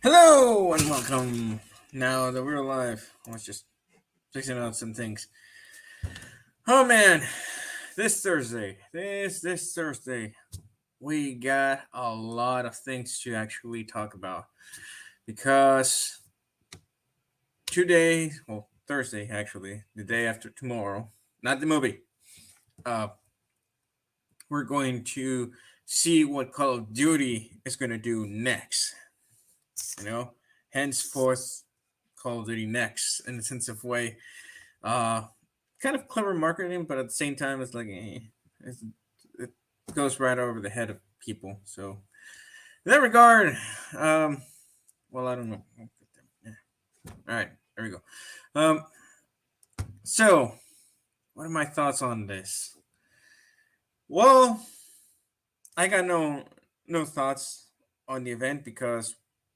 Hello and welcome. Now that we're live, I was just fixing out some things. Oh man, this Thursday, we got a lot of things to actually talk about because today, well, Thursday actually, the day after tomorrow, not the movie. Uh, we're going to see what Call of Duty is going to do next. You know, henceforth, Call of Duty Next in a sense of way. Uh, Kind of clever marketing, but at the same time, it's like it goes right over the head of people. So in that regard, um, well, I don't know. Yeah. All right, there we go. Um, so what are my thoughts on this? Well, I got no thoughts on the event because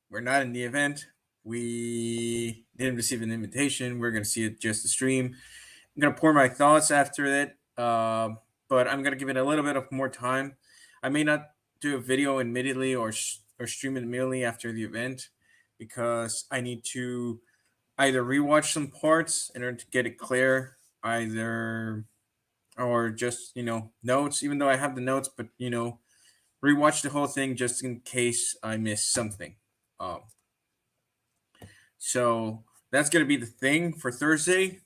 we're not in the event. We didn't receive an invitation. We're gonna see it just the stream. I'm gonna pour my thoughts after it, but I'm gonna give it a little bit of more time. I may not do a video immediately or stream it immediately after the event because I need to either rewatch some parts in order to get it clear, either or just notes. Even though I have the notes, but rewatch the whole thing just in case I miss something. Um, so that's gonna be the thing for Thursday.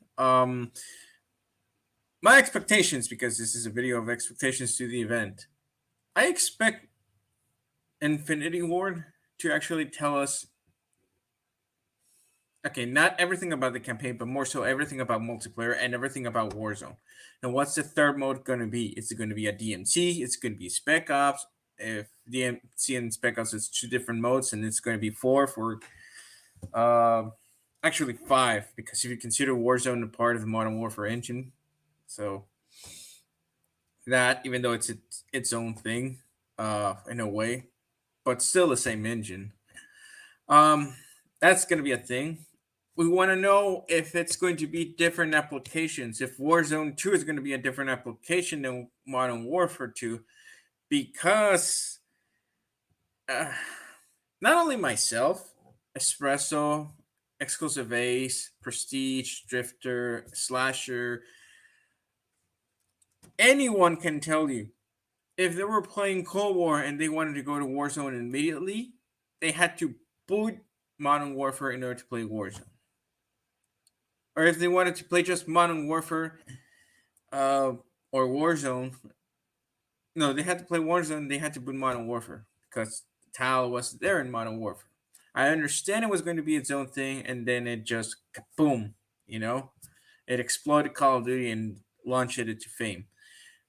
My expectations, because this is a video of expectations to the event. I expect Infinity Ward to actually tell us, okay, not everything about the campaign, but more so everything about multiplayer and everything about Warzone. And what's the third mode going to be? Is it going to be a DMC? It's going to be Spec Ops. If DMC and Spec Ops is two different modes, and it's going to be four for, uh, actually five, because if you consider Warzone a part of the Modern Warfare engine, so that even though it's its own thing, in a way, but still the same engine. Um, that's going to be a thing. We want to know if it's going to be different applications. If Warzone 2 is going to be a different application than Modern Warfare 2, because uh, not only myself, Espresso, Exclusive Ace, Prestige, Drifter, Slasher, anyone can tell you if they were playing Cold War and they wanted to go to Warzone immediately, they had to boot Modern Warfare in order to play Warzone. Or if they wanted to play just Modern Warfare, or Warzone, no, they had to play Warzone. They had to boot Modern Warfare because Tal was there in Modern Warfare. I understand it was going to be its own thing, and then it just boom, it exploded Call of Duty and launched it to fame,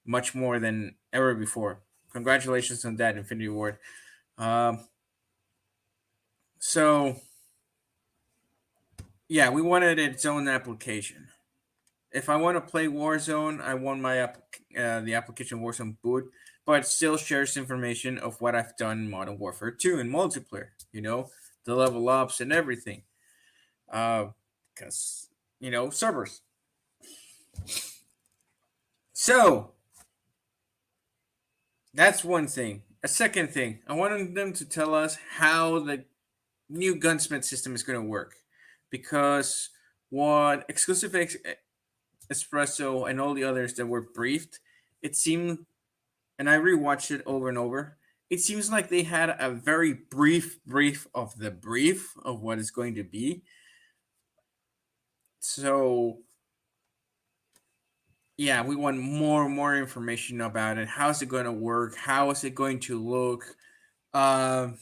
much more than ever before. Congratulations on that, Infinity Ward. Um, so yeah, we wanted its own application. If I want to play Warzone, I want the application Warzone boot, but it still shares information of what I've done in Modern Warfare 2 in multiplayer. The level ups and everything. Because servers. So that's one thing. A second thing, I wanted them to tell us how the new gunsmith system is going to work, because what Espresso and all the others that were briefed, it seemed, and I rewatched it over and over. It seems like they had a very brief of the brief of what it's going to be. So yeah, we want more information about it. How's it going to work? How is it going to look? Uh,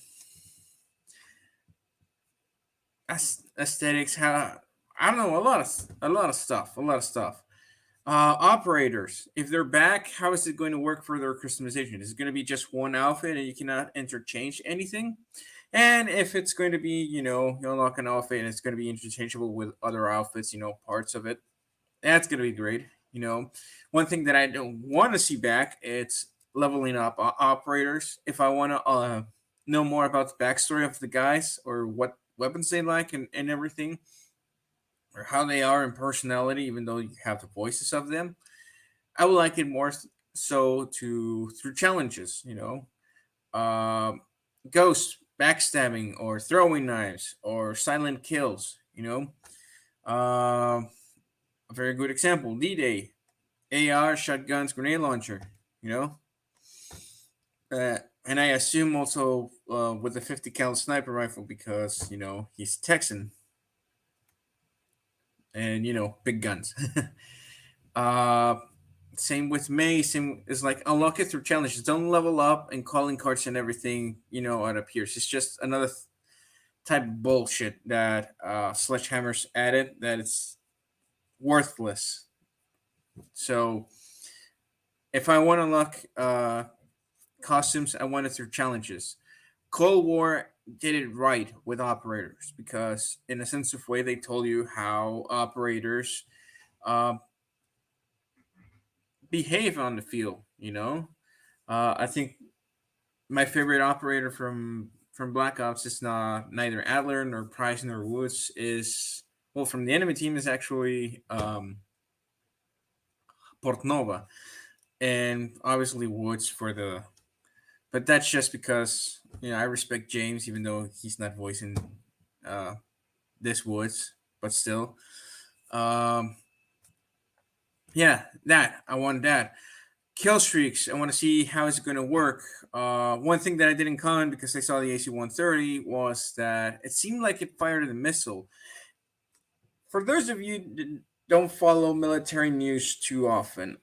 Aesthetics. How, I don't know, a lot of stuff. Operators, if they're back, how is it going to work for their customization? Is it going to be just one outfit and you cannot interchange anything? And if it's going to be, you unlock an outfit and it's going to be interchangeable with other outfits, parts of it, that's going to be great. One thing that I don't want to see back, it's leveling up operators. If I want to know more about the backstory of the guys or what weapons they like and everything, or how they are in personality, even though you have the voices of them, I would like it more so to through challenges. Uh, Ghost. backstabbing or throwing knives or silent kills. A very good example: D-Day, AR, shotguns, grenade launcher. You know, and I assume also with the 50 cal sniper rifle because he's Texan and big guns. uh, Same with May. Same is like unlock it through challenges. Don't level up and calling cards and everything. It appears it's just another type of bullshit that Sledgehammer's added that it's worthless. So if I want to unlock costumes, I want it through challenges. Cold War did it right with operators because, in a sense of way, they told you how operators uh, behave on the field. I think my favorite operator from Black Ops is not neither Adler nor Price nor Woods. Is well from the enemy team is actually Portnova, and obviously Woods for the. But that's just because I respect James, even though he's not voicing uh, this Woods, but still. Um, yeah, that I want that. Kill streaks. I want to see how it's going to work. One thing that I didn't comment because I saw the AC-130 was that it seemed like it fired a missile. For those of you that don't follow military news too often,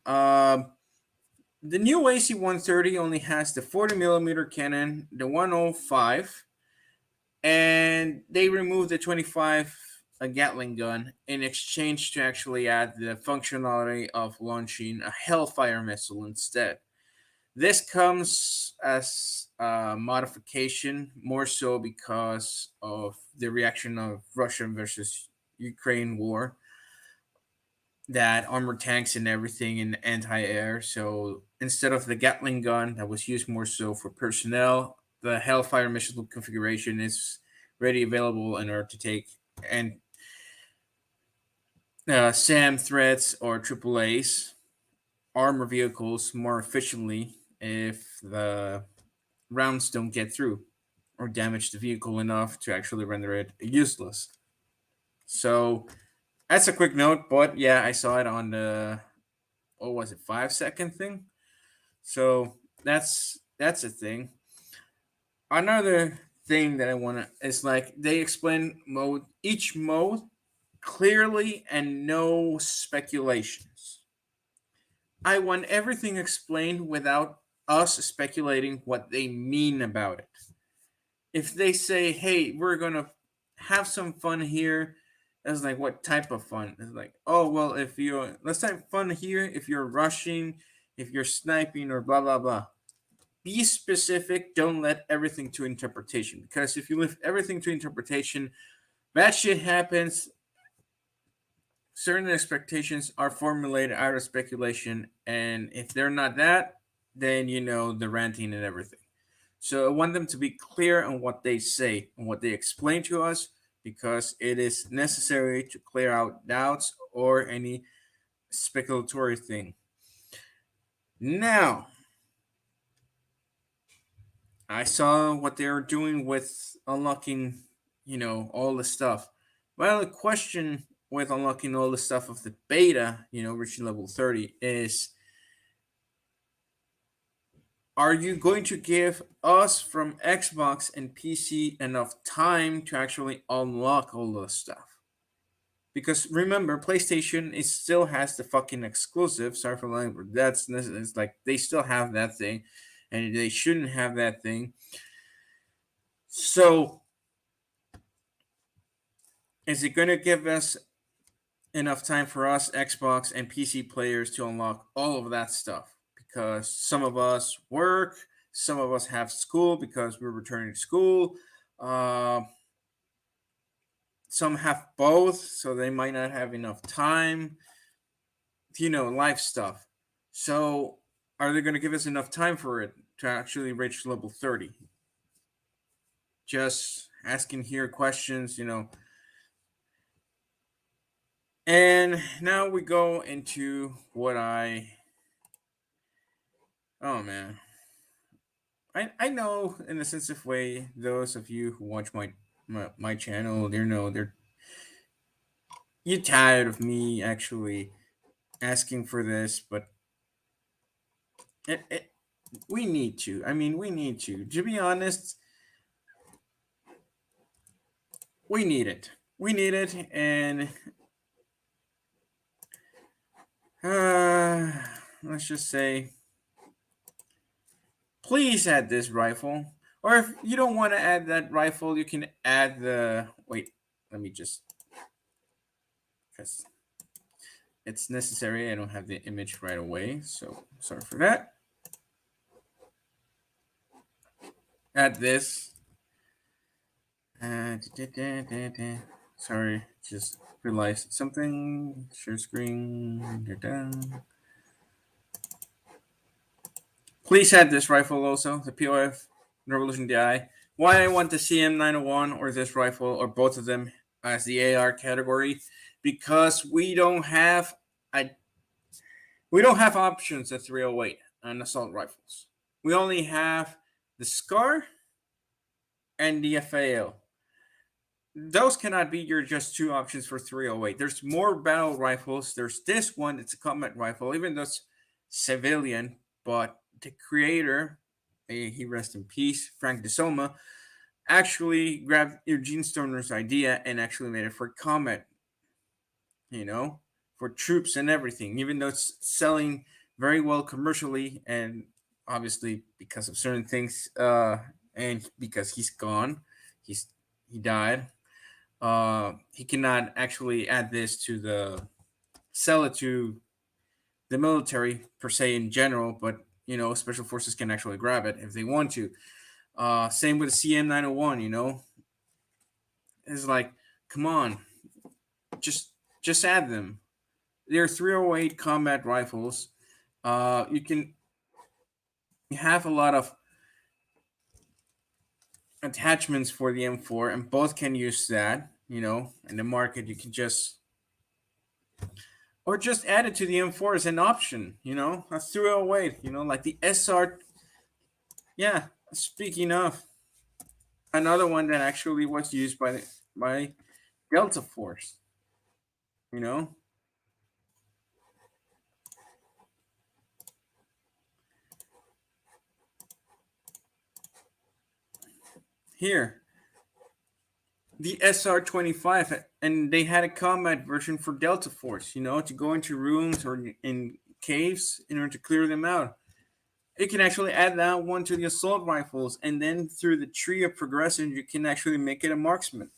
the new AC-130 only has the 40 millimeter cannon, the 105, and they removed the 25 a Gatling gun in exchange to actually add the functionality of launching a Hellfire missile instead. This comes as a modification, more so because of the reaction of Russia versus Ukraine war, that armored tanks and everything in anti-air. So instead of the Gatling gun that was used more so for personnel, the Hellfire missile configuration is ready available in order to take and SAM threats or AAA's armor vehicles more efficiently if the rounds don't get through or damage the vehicle enough to actually render it useless. So that's a quick note, but yeah, I saw it on the what was it, 5 second thing. So that's a thing. Another thing that I want to is like they explain each mode clearly and no speculations. I want everything explained without us speculating what they mean about it. If they say, "Hey, we're gonna have some fun here," it's like, what type of fun? It's like, oh well, if you let's have fun here. If you're rushing, if you're sniping, or blah blah blah. Be specific. Don't let everything to interpretation. Because if you leave everything to interpretation, bad shit happens. Certain expectations are formulated out of speculation, and if they're not that, then the ranting and everything. So I want them to be clear on what they say and what they explain to us because it is necessary to clear out doubts or any speculatory thing. Now, I saw what they were doing with unlocking, all the stuff. Well, the question with unlocking all the stuff of the beta, reaching level 30, is are you going to give us from Xbox and PC enough time to actually unlock all the stuff? Because remember, PlayStation still has the fucking exclusive. Sorry for language. It's like they still have that thing, and they shouldn't have that thing. So, is it going to give us enough time for us Xbox and PC players to unlock all of that stuff? Because some of us work, some of us have school because we're returning to school. Some have both, so they might not have enough time. Life stuff. So, are they going to give us enough time for it to actually reach level 30? Just asking here questions. And now we go into what I. Oh, man. I know in a sense of way, those of you who watch my channel, they know you're tired of me actually asking for this, but it we need to. I mean, we need to. To be honest, we need it. We need it, and uh, let's just say, please add this rifle. Or if you don't want to add that rifle, you can add the. Wait, let me just. Because it's necessary. I don't have the image right away, so sorry for that. Add this. Sorry, just realized something. Share screen. Please add this rifle also, the POF Revolution DI. Why I want the CM901 or this rifle or both of them as the AR category? Because we don't have options at 308 on assault rifles. We only have the SCAR and the FAL. Those cannot be your just two options for 308. There's more battle rifles. There's this one, it's a combat rifle, even though it's civilian, but the creator, he rest in peace, Frank DeSoma, actually grabbed Eugene Stoner's idea and actually made it for combat, for troops and everything, even though it's selling very well commercially and obviously because of certain things, and because he's gone, he died. He cannot actually add this to sell it to the military per se in general, but special forces can actually grab it if they want to. Same with the CM901. It's like, come on, just add them. They're 308 combat rifles. You have a lot of attachments for the M4, and both can use that. In the market, you can just add it to the M4 as an option. That's 308. Like the SR. Yeah. Speaking of, another one that actually was used by Delta Force. You know, here the SR-25, and they had a combat version for Delta Force. To go into rooms or in caves in order to clear them out. You can actually add that one to the assault rifles, and then through the tree of progression, you can actually make it a marksman.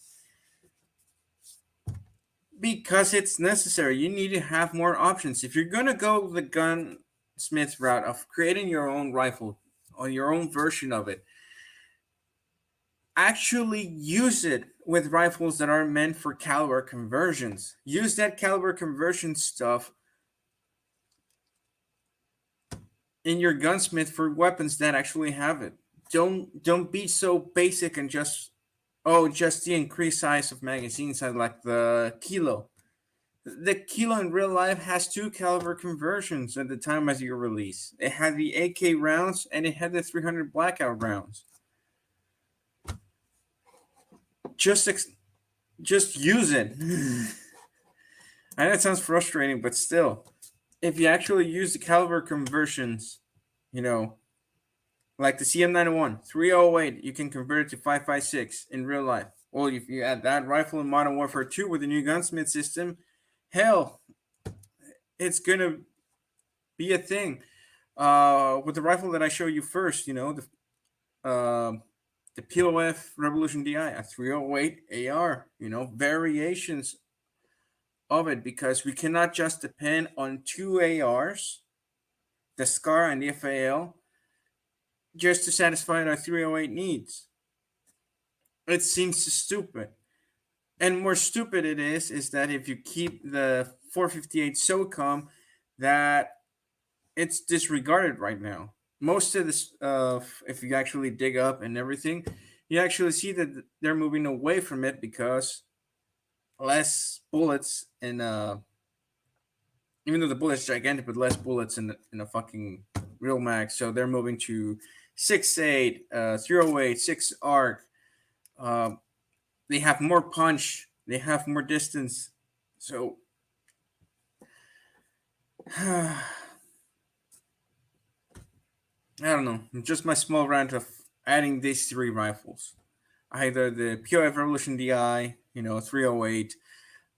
Because it's necessary. You need to have more options. If you're gonna go the gunsmith route of creating your own rifle or your own version of it, actually use it with rifles that are meant for caliber conversions. Use that caliber conversion stuff in your gunsmith for weapons that actually have it. Don't be so basic and just the increased size of magazines like the Kilo. The Kilo in real life has two caliber conversions at the time as your release. It had the AK rounds and it had the 300 blackout rounds. Just use it. I know it sounds frustrating, but still, if you actually use the caliber conversions, like the CM901, 308, you can convert it to 5.56 in real life. Well, if you add that rifle in Modern Warfare 2 with the new gunsmith system, hell, it's gonna be a thing. With the rifle that I show you first, the POF Revolution DI, a 308 AR, variations of it, because we cannot just depend on two ARs, the SCAR and the FAL, just to satisfy our 308 needs. It seems stupid. And more stupid it is that if you keep the 458 SOCOM, that it's disregarded right now. Most of this, if you actually dig up and everything, you actually see that they're moving away from it because less bullets and even though the bullet's gigantic, but less bullets in a fucking real mag, so they're moving to 6.8, 308, 6 arc. Uh, they have more punch. They have more distance. So I don't know. Just my small rant of adding these three rifles. Either the POF Revolution DI, 308,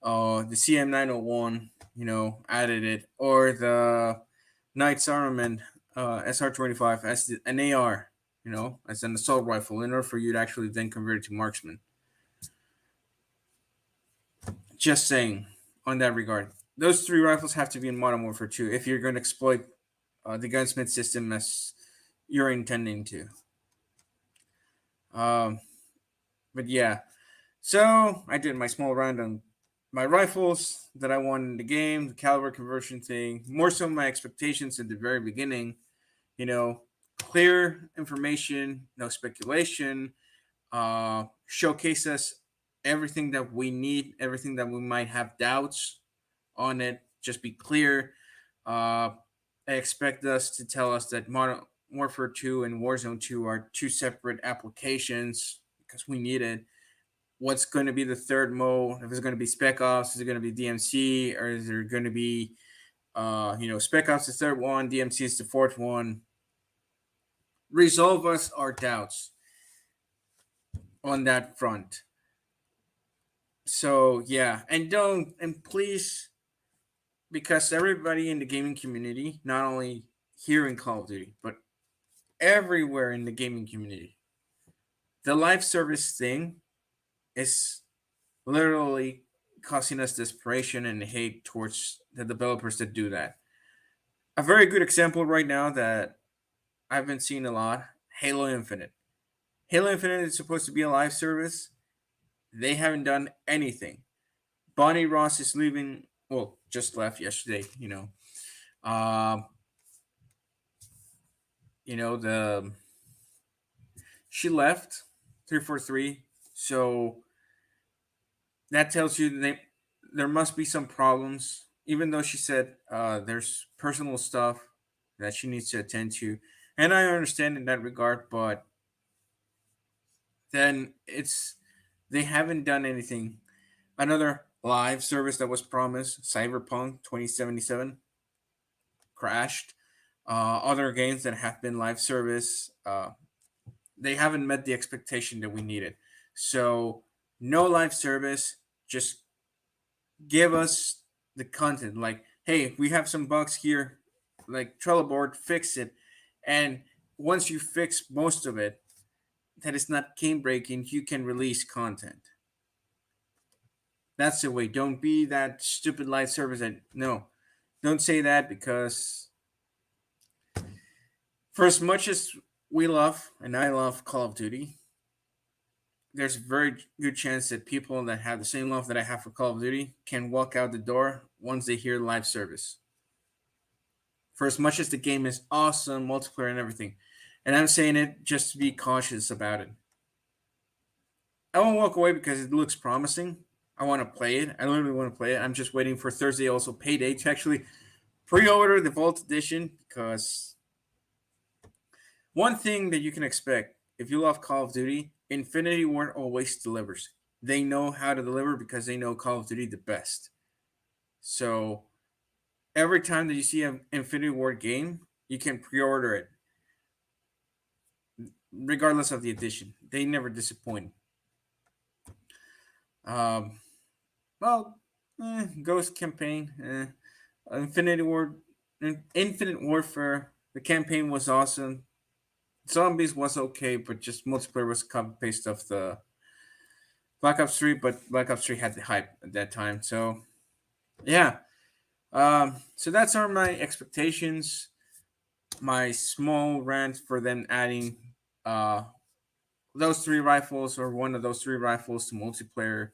the CM 901, added it, or the Knight's Armament SR 25 as an AR, as an assault rifle, in order for you to actually then convert it to marksman. Just saying on that regard. Those three rifles have to be in Modern Warfare 2 if you're going to exploit the gunsmith system as you're intending to. Um, but yeah, so I did my small round on my rifles that I won in the game, the caliber conversion thing, more so my expectations at the very beginning. Clear information, no speculation. Showcase us everything that we need, everything that we might have doubts on it. Just be clear. They expect us to tell us that Modern Warfare 2 and Warzone 2 are two separate applications because we need it. What's going to be the third mode? If it's going to be Spec Ops, is it going to be DMC, or is there going to be, Spec Ops the third one, DMC is the fourth one? Resolve us our doubts on that front. So yeah, and please, because everybody in the gaming community, not only here in Call of Duty, but everywhere in the gaming community, the live service thing is literally causing us desperation and hate towards the developers that do that. A very good example right now that I've been seeing a lot: Halo Infinite. Halo Infinite is supposed to be a live service. They haven't done anything. Bonnie Ross is leaving. Well, just left yesterday. Um, the she left 343. So that tells you there must be some problems. Even though she said there's personal stuff that she needs to attend to, and I understand in that regard, but then they haven't done anything. Another live service that was promised, Cyberpunk 2077, crashed. Other games that have been live service, they haven't met the expectation that we needed. So no live service, just give us the content. Like, hey, we have some bugs here, like Trello board, fix it. And once you fix most of it, that is not game breaking, you can release content. That's the way. Don't be that stupid live service. And no, don't say that, because for as much as we love and I love Call of Duty, there's a very good chance that people that have the same love that I have for Call of Duty can walk out the door once they hear live service. For as much as the game is awesome, multiplayer and everything, and I'm saying it just to be cautious about it. I won't walk away because it looks promising. I want to play it. I literally want to play it. I'm just waiting for Thursday, also payday, to actually pre-order the Vault Edition, because one thing that you can expect if you love Call of Duty, Infinity Ward always delivers. They know how to deliver because they know Call of Duty the best. So every time that you see an Infinity Ward game, you can pre-order it, regardless of the edition. They never disappoint. Um, well, Ghost campaign, Infinite Warfare. The campaign was awesome. Zombies was okay, but just multiplayer was a copy paste of the Black Ops 3. But Black Ops 3 had the hype at that time. So yeah, so that's are my expectations. My small rant for them adding those three rifles, or one of those three rifles, to multiplayer,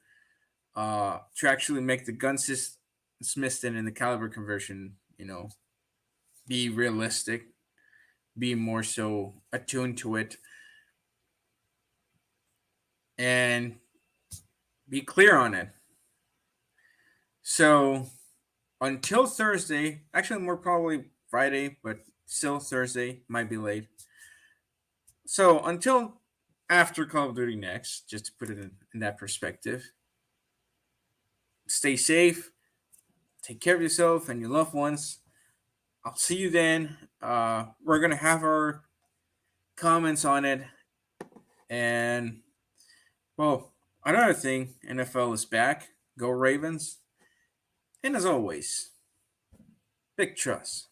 to actually make the gun system and the caliber conversion, be realistic, be more so attuned to it, and be clear on it. So until Thursday, actually more probably Friday, but still Thursday, might be late. So until after Call of Duty Next, just to put it in that perspective, stay safe, take care of yourself and your loved ones. I'll see you then. We're gonna have our comments on it, and well, another thing, NFL is back. Go Ravens, and as always, big trust.